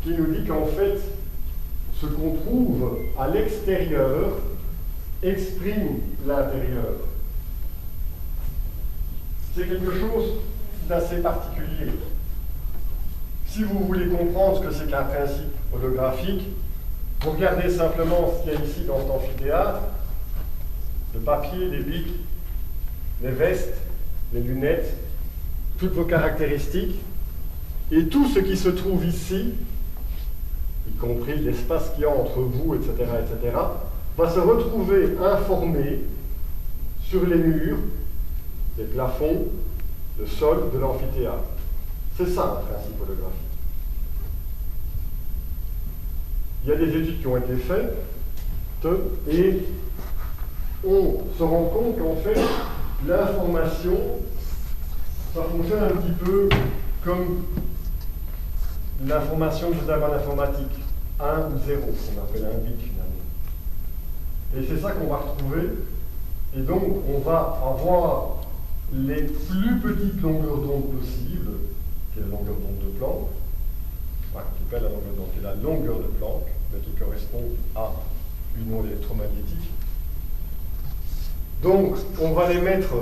qui nous dit qu'en fait, ce qu'on trouve à l'extérieur exprime l'intérieur. C'est quelque chose d'assez particulier. Si vous voulez comprendre ce que c'est qu'un principe holographique, vous regardez simplement ce qu'il y a ici dans cet amphithéâtre, le papier, les bics, les vestes, les lunettes, toutes vos caractéristiques, et tout ce qui se trouve ici, y compris l'espace qu'il y a entre vous, etc., etc., va se retrouver informé sur les murs, les plafonds, le sol de l'amphithéâtre. C'est ça un principe holographique. Il y a des études qui ont été faites et on se rend compte qu'en fait, l'information, ça fonctionne un petit peu comme l'information que vous avez en informatique, 1 ou 0, qu'on appelle un bit finalement. Et c'est ça qu'on va retrouver. Et donc, on va avoir les plus petites longueurs d'onde possibles, qui est la longueur d'onde de Planck, en tout cas la longueur d'onde, qui est la longueur de Planck, mais qui correspond à une onde électromagnétique. Donc, on va les mettre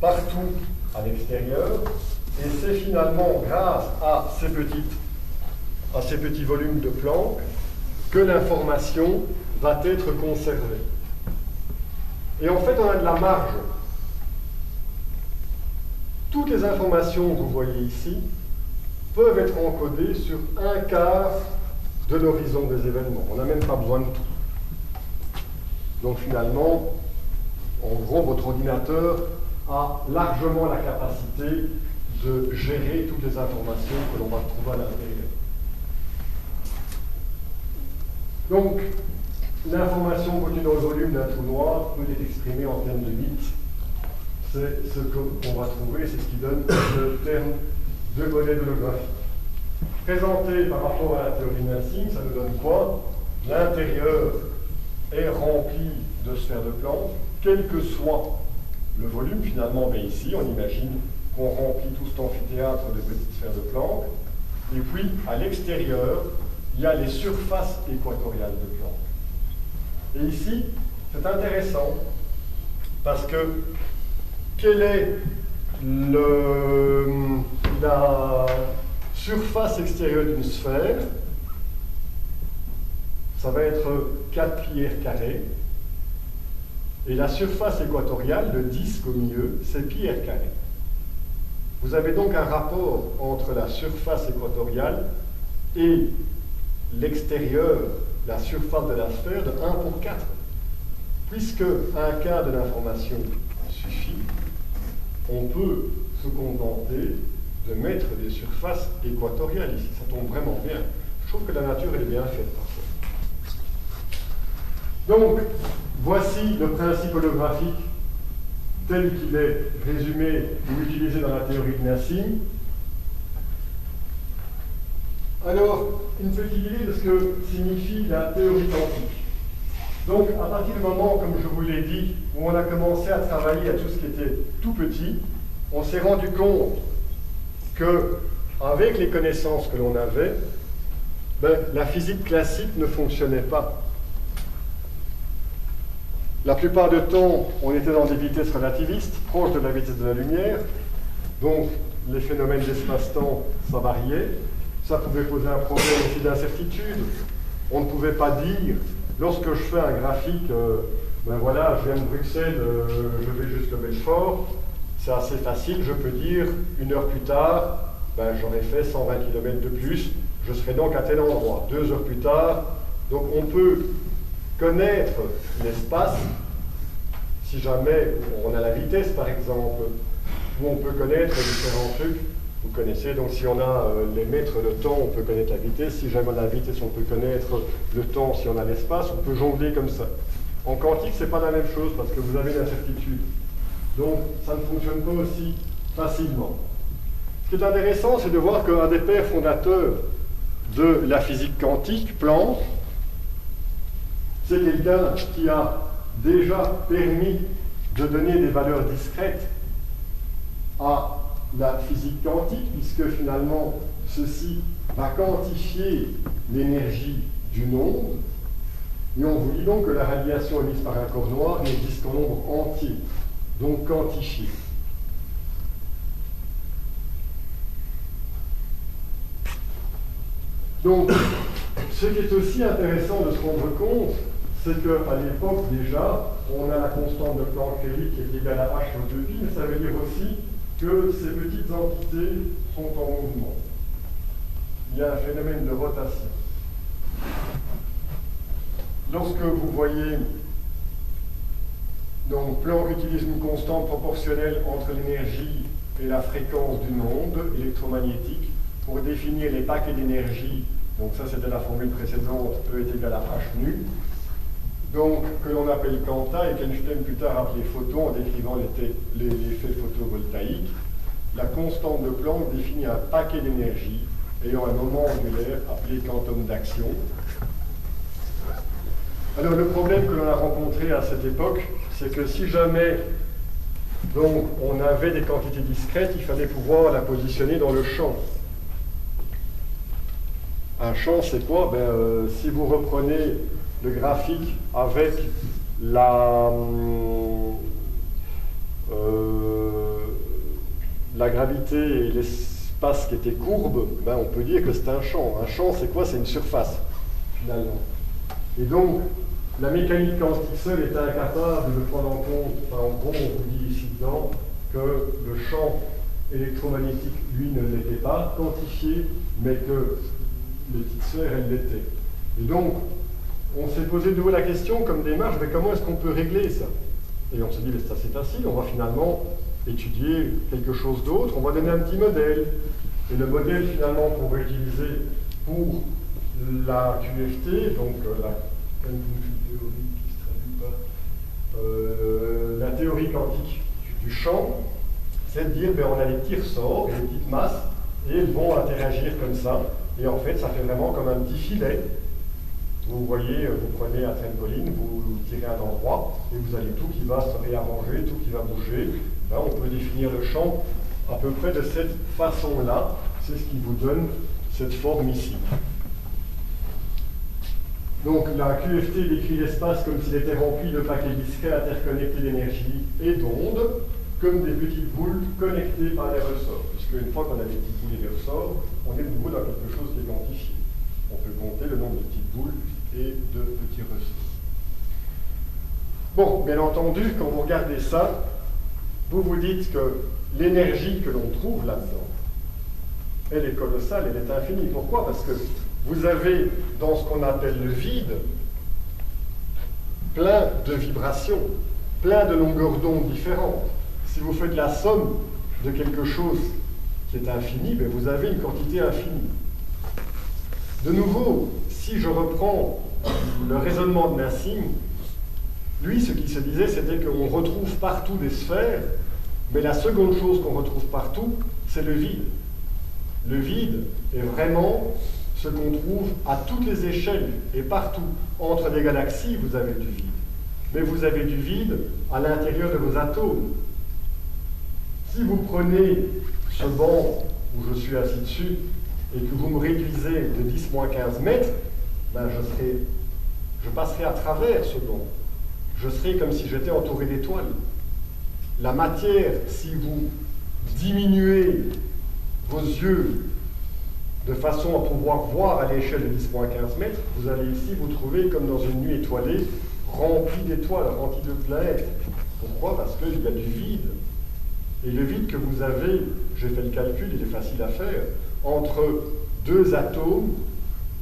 partout à l'extérieur, et c'est finalement grâce à ces petits volumes de Planck que l'information va être conservée. Et en fait, on a de la marge. Toutes les informations que vous voyez ici peuvent être encodées sur 1/4 de l'horizon des événements. On n'a même pas besoin de tout. Donc finalement, en gros, votre ordinateur a largement la capacité de gérer toutes les informations que l'on va trouver à l'intérieur. Donc, l'information contenue dans le volume d'un trou noir peut être exprimée en termes de bits. C'est ce qu'on va trouver, c'est ce qui donne le terme de modèle holographique. Présenté par rapport à la théorie de Nassim, ça nous donne quoi? L'intérieur est rempli de sphères de Planck, quel que soit le volume. Finalement, mais ici, on imagine qu'on remplit tout cet amphithéâtre de petites sphères de Planck. Et puis, à l'extérieur, il y a les surfaces équatoriales de Planck. Et ici, c'est intéressant, parce que quelle est la surface extérieure d'une sphère? Ça va être 4 pi r carré. Et la surface équatoriale, le disque au milieu, c'est pi r carré. Vous avez donc un rapport entre la surface équatoriale et l'extérieur, la surface de la sphère, de 1 pour 4. Puisque 1/4 de l'information suffit, on peut se contenter de mettre des surfaces équatoriales ici. Ça tombe vraiment bien. Je trouve que la nature elle est bien faite parfois. Donc, voici le principe holographique tel qu'il est résumé ou utilisé dans la théorie de Nassim. Alors, une petite idée de ce que signifie la théorie quantique. Donc, à partir du moment, comme je vous l'ai dit, où on a commencé à travailler à tout ce qui était tout petit, on s'est rendu compte que, avec les connaissances que l'on avait, la physique classique ne fonctionnait pas. La plupart du temps, on était dans des vitesses relativistes, proches de la vitesse de la lumière, donc les phénomènes d'espace-temps, ça variait. Ça pouvait poser un problème aussi d'incertitude. On ne pouvait pas dire, lorsque je fais un graphique, voilà, je viens de Bruxelles, je vais jusqu'à Belfort, c'est assez facile, je peux dire, 1 heure plus tard, j'aurais fait 120 km de plus, je serai donc à tel endroit. 2 heures plus tard, donc on peut connaître l'espace, si jamais on a la vitesse par exemple, ou on peut connaître différents trucs. Vous connaissez, donc si on a les mètres de temps, on peut connaître la vitesse. Si jamais on a la vitesse, on peut connaître le temps. Si on a l'espace, on peut jongler comme ça. En quantique, ce n'est pas la même chose parce que vous avez l'incertitude. Donc, ça ne fonctionne pas aussi facilement. Ce qui est intéressant, c'est de voir qu'un des pères fondateurs de la physique quantique, Planck, c'est quelqu'un qui a déjà permis de donner des valeurs discrètes à la physique quantique, puisque finalement, ceci va quantifier l'énergie d'une onde, et on vous dit donc que la radiation émise par un corps noir n'existe qu'en nombre entier, donc quantifié. Donc, ce qui est aussi intéressant de se rendre compte, c'est qu'à l'époque déjà, on a la constante de Planck qui est égale à h au 2pi, mais ça veut dire aussi que ces petites entités sont en mouvement. Il y a un phénomène de rotation. Lorsque vous voyez, donc Planck utilise une constante proportionnelle entre l'énergie et la fréquence d'une onde électromagnétique pour définir les paquets d'énergie. Donc ça c'était la formule précédente, E est égal à h nu. Donc que l'on appelle quanta et qu'Einstein plus tard appelait photon en décrivant l'effet photovoltaïque. La constante de Planck définit un paquet d'énergie ayant un moment angulaire appelé quantum d'action. Alors le problème que l'on a rencontré à cette époque, c'est que si jamais donc, on avait des quantités discrètes, il fallait pouvoir la positionner dans le champ. Un champ, c'est quoi? Si vous reprenez le graphique avec la gravité et l'espace qui était courbe, on peut dire que c'est un champ. Un champ, c'est quoi? C'est une surface, finalement. Et donc, la mécanique quantique seule est incapable de prendre en compte, en gros, on vous dit ici dedans, que le champ électromagnétique, lui, ne l'était pas quantifié, mais que les petites sphères, elles l'étaient. Et donc, on s'est posé de nouveau la question, comme démarche, mais comment est-ce qu'on peut régler ça? Et on s'est dit, mais c'est assez facile, on va finalement étudier quelque chose d'autre, on va donner un petit modèle. Et le modèle, finalement, qu'on va utiliser pour la QFT, donc la théorie quantique du champ, c'est de dire, on a des petits ressorts, des petites masses, et elles vont interagir comme ça. Et en fait, ça fait vraiment comme un petit filet. Vous voyez, vous prenez un trampoline, vous tirez un endroit, et vous avez tout qui va se réarranger, tout qui va bouger. Là, on peut définir le champ à peu près de cette façon-là. C'est ce qui vous donne cette forme ici. Donc, la QFT décrit l'espace comme s'il était rempli de paquets discrets interconnectés d'énergie et d'ondes, comme des petites boules connectées par les ressorts. Puisque une fois qu'on a des petites boules et des ressorts, on est de nouveau dans quelque chose qui est quantifié. On peut compter le nombre de petites boules et de petits ressorts. Bon, bien entendu, quand vous regardez ça, vous vous dites que l'énergie que l'on trouve là-dedans, elle est colossale, elle est infinie. Pourquoi? Parce que vous avez, dans ce qu'on appelle le vide, plein de vibrations, plein de longueurs d'onde différentes. Si vous faites la somme de quelque chose qui est infini, vous avez une quantité infinie. De nouveau, si je reprends le raisonnement de Nassim, lui, ce qu'il se disait, c'était qu'on retrouve partout des sphères, mais la seconde chose qu'on retrouve partout, c'est le vide. Le vide est vraiment ce qu'on trouve à toutes les échelles et partout. Entre les galaxies, vous avez du vide. Mais vous avez du vide à l'intérieur de vos atomes. Si vous prenez ce banc où je suis assis dessus et que vous me réduisez de 10-15 mètres, je passerai à travers ce banc. Je serai comme si j'étais entouré d'étoiles. La matière, si vous diminuez vos yeux de façon à pouvoir voir à l'échelle de 10-15 mètres, vous allez ici vous trouver comme dans une nuit étoilée, remplie d'étoiles, remplie de planètes. Pourquoi? Parce qu'il y a du vide. Et le vide que vous avez, j'ai fait le calcul, il est facile à faire, entre deux atomes,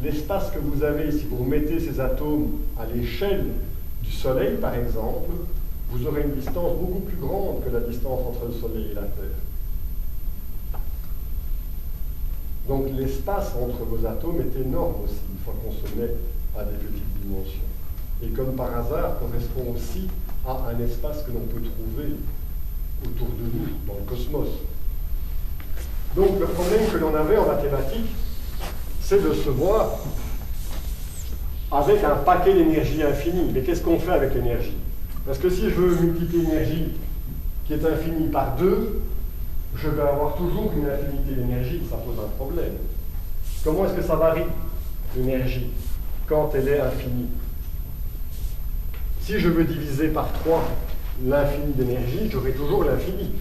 l'espace que vous avez, si vous mettez ces atomes à l'échelle du Soleil, par exemple, vous aurez une distance beaucoup plus grande que la distance entre le Soleil et la Terre. Donc l'espace entre vos atomes est énorme aussi, une fois qu'on se met à des petites dimensions. Et comme par hasard, correspond aussi à un espace que l'on peut trouver autour de nous, dans le cosmos. Donc le problème que l'on avait en mathématiques, c'est de se voir avec un paquet d'énergie infinie. Mais qu'est-ce qu'on fait avec l'énergie? Parce que si je veux multiplier l'énergie qui est infinie par 2, je vais avoir toujours une infinité d'énergie, ça pose un problème. Comment est-ce que ça varie, l'énergie, quand elle est infinie? Si je veux diviser par 3 l'infini d'énergie, j'aurai toujours l'infini.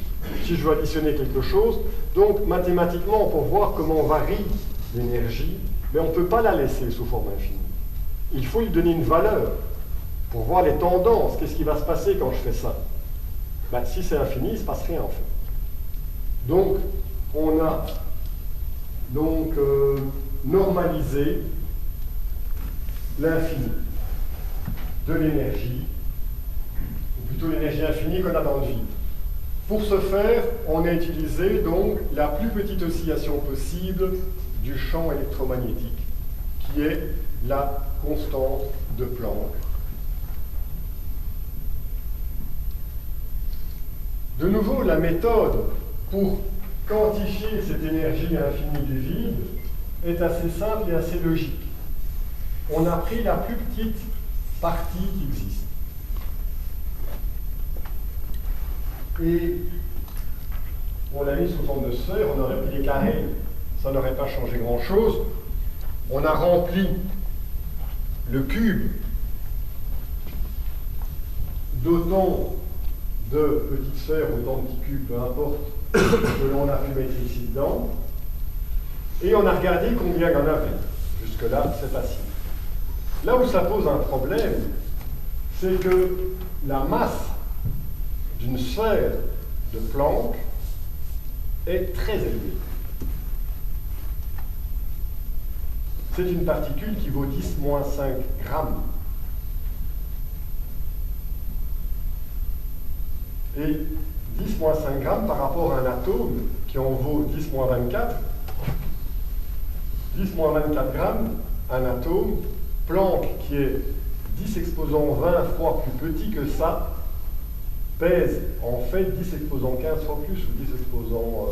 Si je veux additionner quelque chose, donc mathématiquement, pour voir comment varie l'énergie, mais on ne peut pas la laisser sous forme infinie. Il faut lui donner une valeur pour voir les tendances. Qu'est-ce qui va se passer quand je fais ça? Ben, si c'est infini, il ne se passe rien en fait. Donc, on a donc normalisé l'infini de l'énergie, ou plutôt l'énergie infinie qu'on a dans le vide. Pour ce faire, on a utilisé donc la plus petite oscillation possible du champ électromagnétique, qui est la constante de Planck. De nouveau, la méthode pour quantifier cette énergie infinie du vide est assez simple et assez logique. On a pris la plus petite partie qui existe. Et on l'a mis sous forme de sphère, on aurait pris des carrés, ça n'aurait pas changé grand-chose. On a rempli le cube d'autant de petites sphères, autant de petits cubes, peu importe, que l'on a pu mettre ici dedans. Et on a regardé combien il y en avait. Jusque-là, c'est facile. Là où ça pose un problème, c'est que la masse d'une sphère de Planck est très élevée. C'est une particule qui vaut 10-5 grammes. Et 10-5 grammes par rapport à un atome qui en vaut 10-24. 10-24 grammes, un atome, Planck qui est 10 exposant 20 fois plus petit que ça, pèse en fait 10 exposant 15 fois plus ou 10 exposant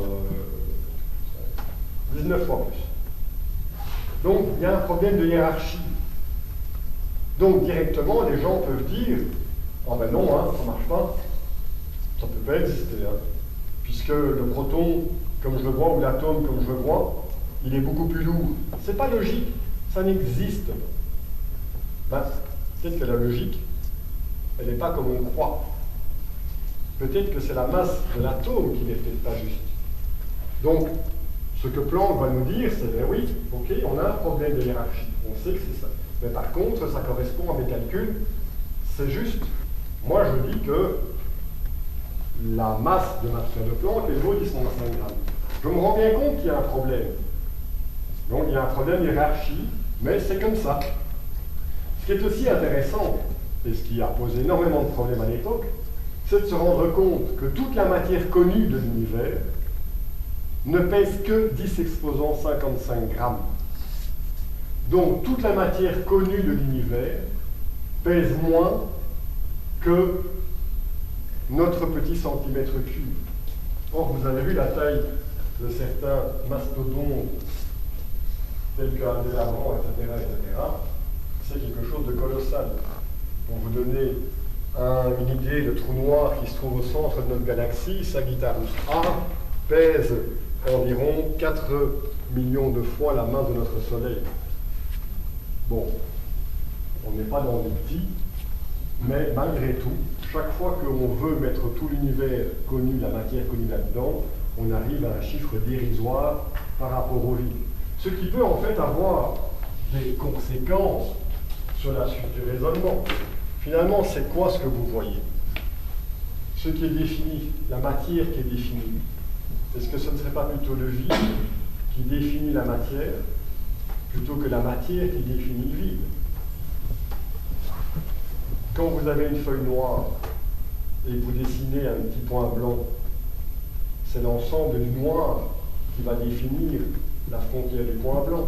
19 fois plus. Donc il y a un problème de hiérarchie. Donc directement les gens peuvent dire « Ah ben non, hein, ça ne marche pas, ça ne peut pas exister, hein, puisque le proton comme je le vois ou l'atome comme je le vois, il est beaucoup plus lourd. » C'est pas logique, ça n'existe pas. Ben, peut-être que la logique, elle n'est pas comme on croit. Peut-être que c'est la masse de l'atome qui n'est peut-être pas juste. Donc, ce que Planck va nous dire, c'est, ben oui, ok, on a un problème de hiérarchie, on sait que c'est ça. Mais par contre, ça correspond à mes calculs, c'est juste. Moi, je dis que la masse de ma sphère de Planck, elle vaut 10-5 grammes. Je me rends bien compte qu'il y a un problème. Donc, il y a un problème de hiérarchie, mais c'est comme ça. Ce qui est aussi intéressant, et ce qui a posé énormément de problèmes à l'époque, c'est de se rendre compte que toute la matière connue de l'univers ne pèse que 10 exposant 55 grammes. Donc toute la matière connue de l'univers pèse moins que notre petit centimètre cube. Or, vous avez vu la taille de certains mastodontes tels qu'Aldebaran, etc., etc. C'est quelque chose de colossal. Pour vous donner une idée, le trou noir qui se trouve au centre de notre galaxie, Sagittarius A, pèse environ 4 millions de fois la main de notre Soleil. Bon, on n'est pas dans des petits, mais malgré tout, chaque fois qu'on veut mettre tout l'univers connu, la matière connue là-dedans, on arrive à un chiffre dérisoire par rapport au vide. Ce qui peut en fait avoir des conséquences sur la suite du raisonnement. Finalement, c'est quoi ce que vous voyez? Ce qui est défini, la matière qui est définie. Est-ce que ce ne serait pas plutôt le vide qui définit la matière plutôt que la matière qui définit le vide? Quand vous avez une feuille noire et vous dessinez un petit point blanc, c'est l'ensemble du noir qui va définir la frontière du point blanc.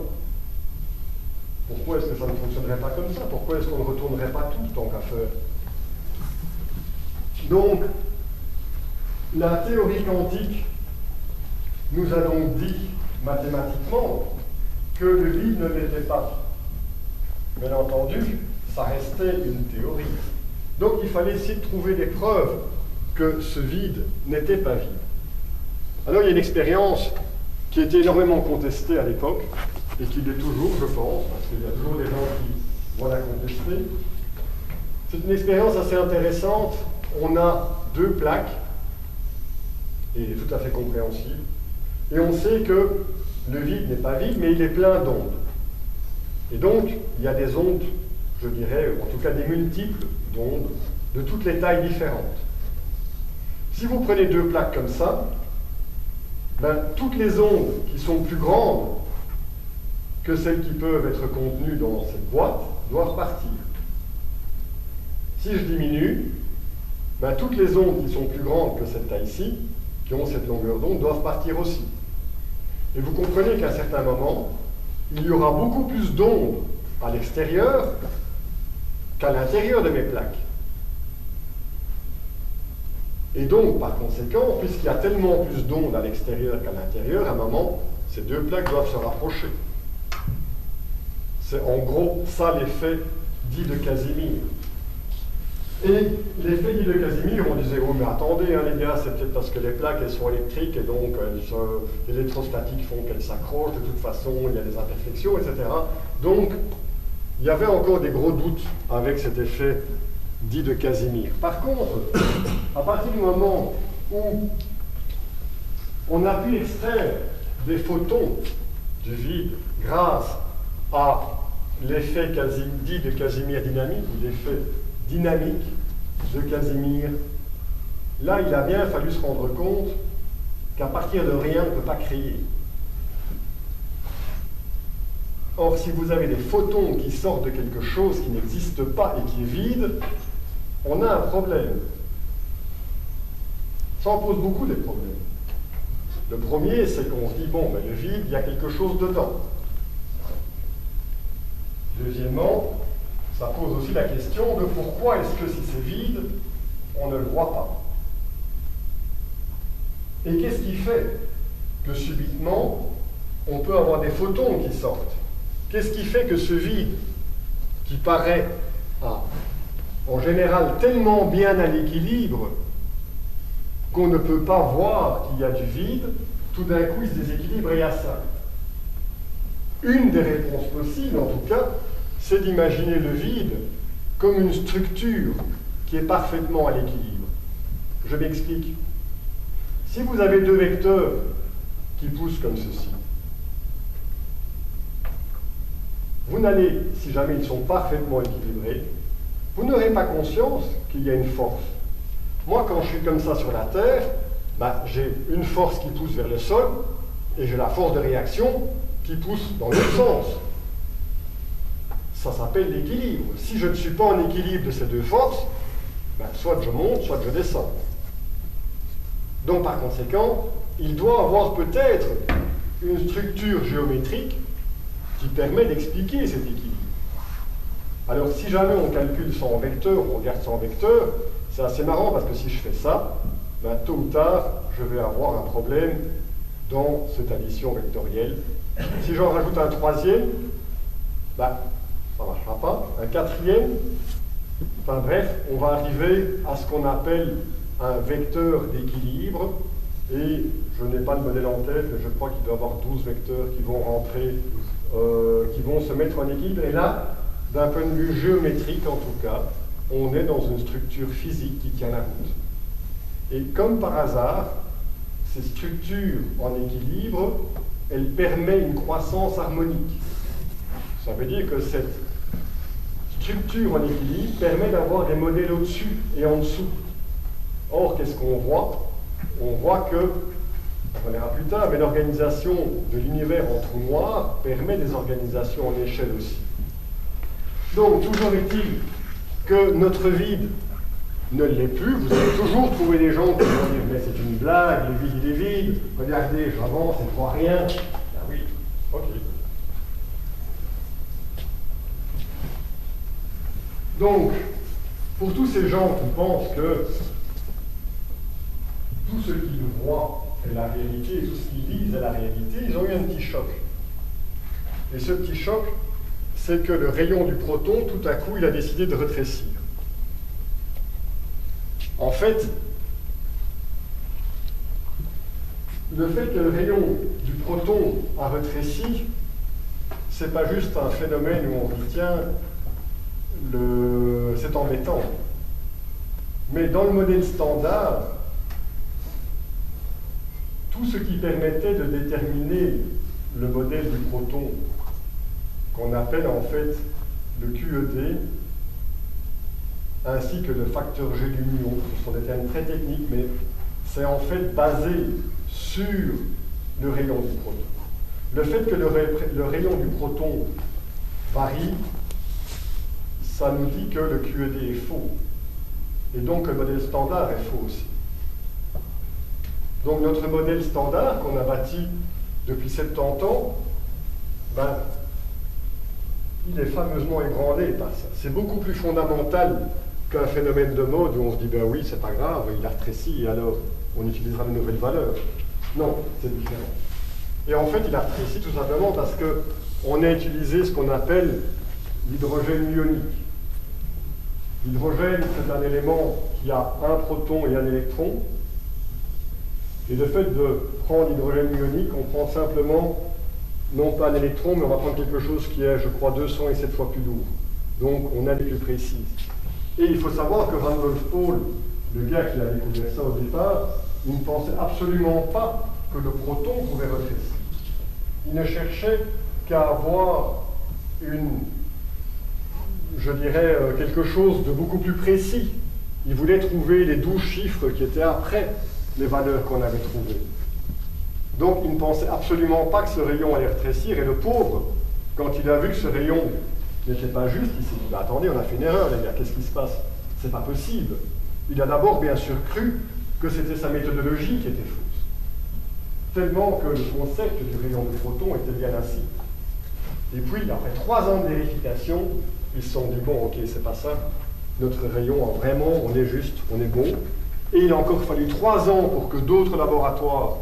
Pourquoi est-ce que ça ne fonctionnerait pas comme ça? Pourquoi est-ce qu'on ne retournerait pas tout tant qu'à faire? Donc, la théorie quantique nous a donc dit mathématiquement que le vide ne l'était pas. Bien entendu, ça restait une théorie. Donc il fallait essayer de trouver des preuves que ce vide n'était pas vide. Alors il y a une expérience qui a été énormément contestée à l'époque, et qu'il l'est toujours, je pense, parce qu'il y a toujours des gens qui vont la contester. C'est une expérience assez intéressante. On a deux plaques, et tout à fait compréhensible, et on sait que le vide n'est pas vide, mais il est plein d'ondes. Et donc, il y a des ondes, je dirais, en tout cas des multiples d'ondes, de toutes les tailles différentes. Si vous prenez deux plaques comme ça, ben, toutes les ondes qui sont plus grandes que celles qui peuvent être contenues dans cette boîte doivent partir. Si je diminue, ben, toutes les ondes qui sont plus grandes que cette taille-ci, qui ont cette longueur d'onde, doivent partir aussi. Et vous comprenez qu'à un certain moment, il y aura beaucoup plus d'ondes à l'extérieur qu'à l'intérieur de mes plaques. Et donc, par conséquent, puisqu'il y a tellement plus d'ondes à l'extérieur qu'à l'intérieur, à un moment, ces deux plaques doivent se rapprocher. C'est en gros ça l'effet dit de Casimir. Et l'effet dit de Casimir, on disait, oh mais attendez hein, les gars, c'est peut-être parce que les plaques elles sont électriques et donc les électrostatiques font qu'elles s'accrochent, de toute façon il y a des imperfections, etc. Donc il y avait encore des gros doutes avec cet effet dit de Casimir. Par contre, à partir du moment où on a pu extraire des photons du vide grâce à l'effet dit de Casimir dynamique, ou l'effet dynamique de Casimir, là il a bien fallu se rendre compte qu'à partir de rien on ne peut pas créer. Or, si vous avez des photons qui sortent de quelque chose qui n'existe pas et qui est vide, on a un problème. Ça en pose beaucoup des problèmes. Le premier, c'est qu'on se dit, bon, ben, le vide, il y a quelque chose dedans. Deuxièmement, ça pose aussi la question de pourquoi est-ce que si c'est vide, on ne le voit pas. Et qu'est-ce qui fait que subitement, on peut avoir des photons qui sortent? Qu'est-ce qui fait que ce vide, qui paraît en général tellement bien à l'équilibre qu'on ne peut pas voir qu'il y a du vide, tout d'un coup il se déséquilibre et il y a ça? Une des réponses possibles, en tout cas, c'est d'imaginer le vide comme une structure qui est parfaitement à l'équilibre. Je m'explique. Si vous avez deux vecteurs qui poussent comme ceci, vous n'allez, si jamais ils sont parfaitement équilibrés, vous n'aurez pas conscience qu'il y a une force. Moi, quand je suis comme ça sur la Terre, ben, j'ai une force qui pousse vers le sol et j'ai la force de réaction qui pousse dans l'autre sens. Ça s'appelle l'équilibre. Si je ne suis pas en équilibre de ces deux forces, ben, soit je monte, soit je descends. Donc, par conséquent, il doit avoir peut-être une structure géométrique qui permet d'expliquer cet équilibre. Alors, si jamais on calcule ça en vecteur, on regarde ça en vecteur, c'est assez marrant parce que si je fais ça, ben, tôt ou tard, je vais avoir un problème dans cette addition vectorielle. Si j'en rajoute un troisième, ben, ça ne marchera pas. Un quatrième, enfin bref, on va arriver à ce qu'on appelle un vecteur d'équilibre. Et je n'ai pas le modèle en tête, mais je crois qu'il doit y avoir 12 vecteurs qui vont rentrer, qui vont se mettre en équilibre. Et là, d'un point de vue géométrique en tout cas, on est dans une structure physique qui tient la route. Et comme par hasard, ces structures en équilibre, elles permettent une croissance harmonique. Ça veut dire que cette structure en équilibre permet d'avoir des modèles au-dessus et en dessous. Or, qu'est-ce qu'on voit? On voit que, on verra plus tard, mais l'organisation de l'univers en trou noir permet des organisations en échelle aussi. Donc, toujours est-il que notre vide ne l'est plus. Vous allez toujours trouver des gens qui vont dire mais c'est une blague, le vide il est vide, regardez, j'avance, je ne vois rien. Ah oui, ok. Donc, pour tous ces gens qui pensent que tout ce qu'ils voient est la réalité et tout ce qu'ils lisent est la réalité, ils ont eu un petit choc. Et ce petit choc, c'est que le rayon du proton, tout à coup, il a décidé de rétrécir. En fait, le fait que le rayon du proton a rétréci c'est pas juste un phénomène où on dit tiens, c'est embêtant. Mais dans le modèle standard, tout ce qui permettait de déterminer le modèle du proton, qu'on appelle en fait le QED, ainsi que le facteur G d'union, ce sont des termes très techniques, mais c'est en fait basé sur le rayon du proton. Le fait que le rayon du proton varie, ça nous dit que le QED est faux. Et donc le modèle standard est faux aussi. Donc notre modèle standard qu'on a bâti depuis 70 ans, ben, il est fameusement ébranlé par ça. C'est beaucoup plus fondamental qu'un phénomène de mode où on se dit ben oui, c'est pas grave, il a rétréci et alors on utilisera de nouvelles valeurs. Non, c'est différent. Et en fait, il a rétréci tout simplement parce qu'on a utilisé ce qu'on appelle l'hydrogène ionique. L'hydrogène, c'est un élément qui a un proton et un électron. Et le fait de prendre l'hydrogène ionique, on prend simplement, non pas un électron, mais on va prendre quelque chose qui est, je crois, 207 fois plus lourd. Donc, on a des plus précises. Et il faut savoir que Randolph Paul, le gars qui a découvert ça au départ, il ne pensait absolument pas que le proton pouvait rétrécir. Il ne cherchait qu'à avoir je dirais, quelque chose de beaucoup plus précis. Il voulait trouver les 12 chiffres qui étaient après les valeurs qu'on avait trouvées. Donc il ne pensait absolument pas que ce rayon allait rétrécir, et le pauvre, quand il a vu que ce rayon n'était pas juste, il s'est dit, bah, attendez, on a fait une erreur les gars, qu'est-ce qui se passe? C'est pas possible. Il a d'abord bien sûr cru que c'était sa méthodologie qui était fausse, tellement que le concept du rayon du proton était bien ainsi. Et puis, après 3 ans de vérification, ils se sont dit, bon, ok, c'est pas ça, notre rayon, vraiment, on est juste, on est bon. Et il a encore fallu 3 ans pour que d'autres laboratoires